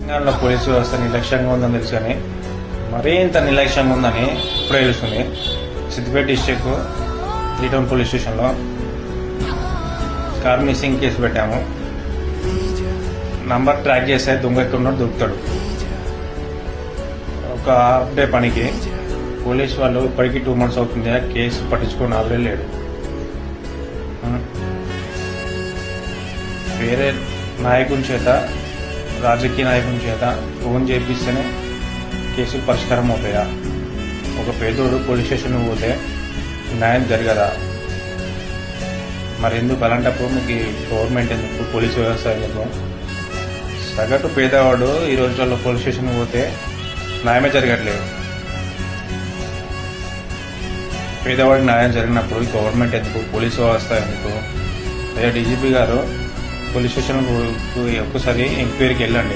తెలంగాణలో పోలీసు వ్యవస్థ నిర్లక్ష్యంగా ఉందని తెలుసు కానీ మరీ ఇంత నిర్లక్ష్యంగా ఉందని ఇప్పుడే తెలుస్తుంది. సిద్దిపేట డిస్టిక్ త్రీటౌన్ పోలీస్ స్టేషన్లో కార్ మిస్సింగ్ కేసు పెట్టాము. నంబర్ ట్రాక్ చేస్తే దొంగ ఎక్కడున్నాడు దొరుకుతాడు. ఒక హాఫ్ డే పనికి పోలీసు వాళ్ళు ఇప్పటికీ 2 months అవుతుంది. కేసు పట్టించుకొని ఆవిడే లేడు. వేరే నాయకుని చేత, రాజకీయ నాయకుని చేత ఫోన్ చేపిస్తేనే కేసులు పరిష్కారం అవుతాయా? ఒక పేదోడు పోలీస్ స్టేషన్ పోతే న్యాయం జరగదా? మరి ఎందుకు అలాంటప్పుడు మీకు గవర్నమెంట్ ఎందుకు, పోలీసు వ్యవస్థ ఎందుకు? సగటు పేదవాడు ఈ రోజుల్లో పోలీస్ స్టేషన్ పోతే న్యాయమే జరగట్లేదు. పేదవాడికి న్యాయం జరిగినప్పుడు గవర్నమెంట్ ఎందుకు, పోలీసు వ్యవస్థ ఎందుకు? అయ్యా డీజీపీ గారు, పోలీస్ స్టేషన్ ఒక్కసారి ఎంక్వైరీకి వెళ్ళండి.